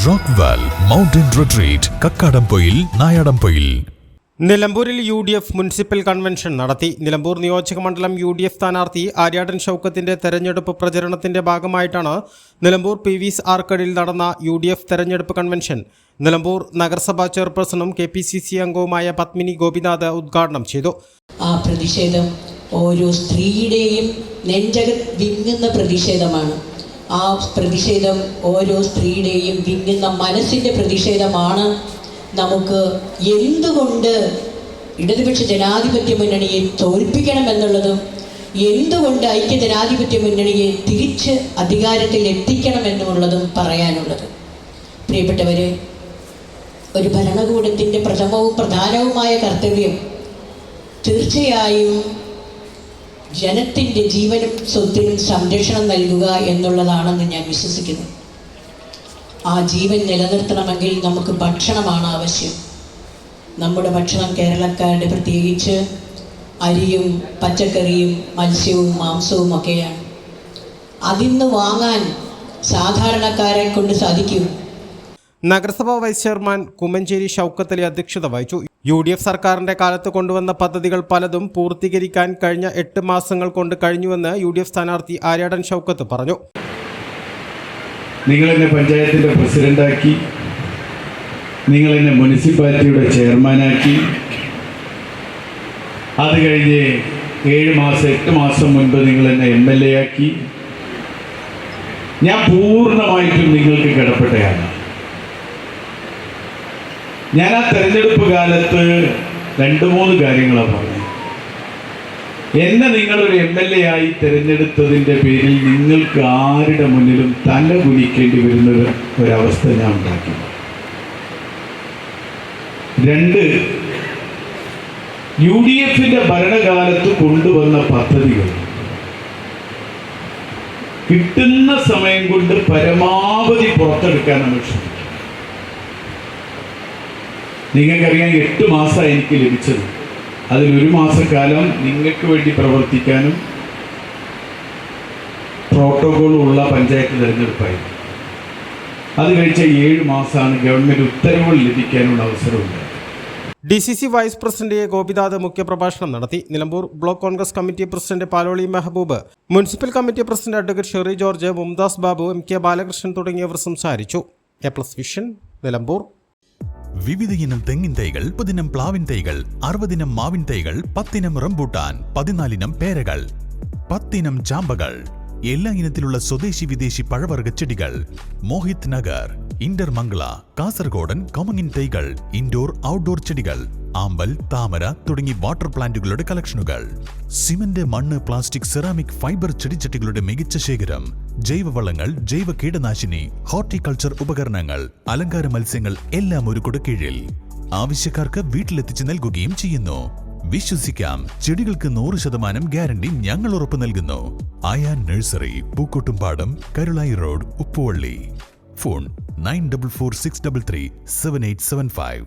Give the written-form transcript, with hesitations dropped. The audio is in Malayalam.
Rockvale mountain retreat, Kakkadampoyil, Nayadampoyil. നിലമ്പൂരിൽ UDF മുനിസിപ്പൽ കൺവെൻഷൻ നടത്തി. നിലമ്പൂർ നിയോജക മണ്ഡലം UDF സ്ഥാനാർത്ഥി ആര്യാടൻ ഷൗക്കത്തിന്റെ തെരഞ്ഞെടുപ്പ് പ്രചരണത്തിന്റെ ഭാഗമായിട്ടാണ് നിലമ്പൂർ PV's ആർക്കഡിൽ നടന്ന UDF തെരഞ്ഞെടുപ്പ് കൺവെൻഷൻ. നിലമ്പൂർ നഗരസഭാ ചെയർപേഴ്സണും KPCC അംഗവുമായ പത്മിനി ഗോപിനാഥ് ഉദ്ഘാടനം ചെയ്തു. ആ പ്രതിഷേധം ഓരോ സ്ത്രീയുടെയും നെഞ്ചകം വിങ്ങുന്ന പ്രതിഷേധമാണ്. ആ പ്രതിഷേധം ഓരോ സ്ത്രീയുടെയും വിങ്ങുന്ന മനസ്സിൻ്റെ പ്രതിഷേധമാണ്. നമുക്ക് എന്തുകൊണ്ട് ഇടതുപക്ഷ ജനാധിപത്യ മുന്നണിയെ തോൽപ്പിക്കണമെന്നുള്ളതും എന്തുകൊണ്ട് ഐക്യ ജനാധിപത്യ മുന്നണിയെ തിരിച്ച് അധികാരത്തിൽ എത്തിക്കണമെന്നുള്ളതും പറയാനുള്ളത്. പ്രിയപ്പെട്ടവരെ, ഒരു ഭരണകൂടത്തിൻ്റെ പ്രഥമവും പ്രധാനവുമായ കർത്തവ്യം തീർച്ചയായും ജനത്തിൻ്റെ ജീവനും സ്വത്തിനും സംരക്ഷണം നൽകുക എന്നുള്ളതാണെന്ന് ഞാൻ വിശ്വസിക്കുന്നു. ആ ജീവൻ നിലനിർത്തണമെങ്കിൽ നമുക്ക് ഭക്ഷണമാണ് ആവശ്യം. നമ്മുടെ ഭക്ഷണം കേരളക്കാരുടെ പ്രത്യേകിച്ച് അരിയും പച്ചക്കറിയും മത്സ്യവും മാംസവും ഒക്കെയാണ്. അതിന്ന് വാങ്ങാൻ സാധാരണക്കാരെ കൊണ്ട് സാധിക്കും. നഗരസഭാ വൈസ് ചെയർമാൻ കുമ്മഞ്ചേരി ഷൗക്കത്ത് അലി അധ്യക്ഷത വഹിച്ചു. UDF സർക്കാരിന്റെ കാലത്ത് കൊണ്ടുവന്ന പദ്ധതികൾ പലതും പൂർത്തീകരിക്കാൻ കഴിഞ്ഞ 8 മാസങ്ങൾ കൊണ്ട് കഴിഞ്ഞുവെന്ന് UDF സ്ഥാനാർത്ഥി ആര്യാടൻ ഷൗക്കത്ത് പറഞ്ഞു. നിങ്ങളെന്നെ പഞ്ചായത്തിൻ്റെ പ്രസിഡൻ്റാക്കി, നിങ്ങളെന്നെ മുനിസിപ്പാലിറ്റിയുടെ ചെയർമാനാക്കി, അത് കഴിഞ്ഞ് 8 മാസം മുൻപ് നിങ്ങളെന്നെ MLA ആക്കി. ഞാൻ പൂർണ്ണമായിട്ടും നിങ്ങൾക്ക് കടപ്പെട്ടയാണ്. ഞാൻ ആ തെരഞ്ഞെടുപ്പ് കാലത്ത് 2-3 കാര്യങ്ങളാണ് പറഞ്ഞത്. എന്നെ നിങ്ങളൊരു MLA ആയി തിരഞ്ഞെടുത്തതിൻ്റെ പേരിൽ നിങ്ങൾക്ക് ആരുടെ മുന്നിലും തല കുനിക്കേണ്ടി വരുന്ന ഒരവസ്ഥ ഞാൻ ഉണ്ടാക്കി. 2, UDFൻ്റെ ഭരണകാലത്ത് കൊണ്ടുവന്ന പദ്ധതികൾ കിട്ടുന്ന സമയം കൊണ്ട് പരമാവധി പുറത്തെടുക്കാൻ നമ്മൾ ശ്രമിക്കും. നിങ്ങൾക്കറിയാം, 8 മാസമാണ് എനിക്ക് ലഭിച്ചത്. അതിൽ 1 മാസക്കാലം നിങ്ങൾക്ക് വേണ്ടി പ്രവർത്തിക്കാനും പ്രോട്ടോകോളുള്ള പഞ്ചായത്ത് തിരഞ്ഞെടുപ്പായിരുന്നു. അത് കഴിച്ച 7 മാസമാണ് ഗവൺമെൻറ് ഉത്തരവുകൾ ലഭിക്കാനുള്ള അവസരമുണ്ട്. DCC വൈസ് പ്രസിഡന്റ് ഗോപിനാഥ് മുഖ്യപ്രഭാഷണം നടത്തി. Nilambur block Congress committee president Paloli Mehaboob, municipal committee president advocate Sheri George, Mumtaz Babu, MK Balakrishnan തുടങ്ങിയവർ സംസാരിച്ചു. A+ vision, Nilambur. വിവിധയിനം തെങ്ങിൻ തൈകൾ, 10 പ്ലാവിൻ തൈകൾ, 60 മാവിൻ തൈകൾ, 10 റംബൂട്ടാൻ, 14 പേരകൾ, 10 ചാമ്പകൾ, എല്ലാ ഇനത്തിലുള്ള സ്വദേശി വിദേശി പഴവർഗ്ഗ ചെടികൾ. മോഹിത് നഗർ, ഇന്റർമംഗള, കാസർഗോഡൻ കമങ്ങിൻ തൈകൾ, ഇൻഡോർ ഔട്ട്ഡോർ ചെടികൾ, ആമ്പൽ, താമര തുടങ്ങി വാട്ടർ പ്ലാന്റുകളുടെ കളക്ഷനുകൾ. സിമന്റ്, മണ്ണ്, പ്ലാസ്റ്റിക്, സെറാമിക്, ഫൈബർ ചെടിച്ചട്ടികളുടെ മികച്ച ശേഖരം. ജൈവവളങ്ങൾ, ജൈവ കീടനാശിനി, ഹോർട്ടിക്കൾച്ചർ ഉപകരണങ്ങൾ, അലങ്കാര മത്സ്യങ്ങൾ എല്ലാം ഒരു കുടക്കീഴിൽ. ആവശ്യക്കാർക്ക് വീട്ടിലെത്തിച്ച് നൽകുകയും ചെയ്യുന്നു. വിശ്വസിക്കാം, ചെടികൾക്ക് 100% ഗ്യാരണ്ടി ഞങ്ങൾ ഉറപ്പു നൽകുന്നു. Ayaan nursery, Pookkottumpadam, Karulayi road, Uppuvalli. Phone 9446337875.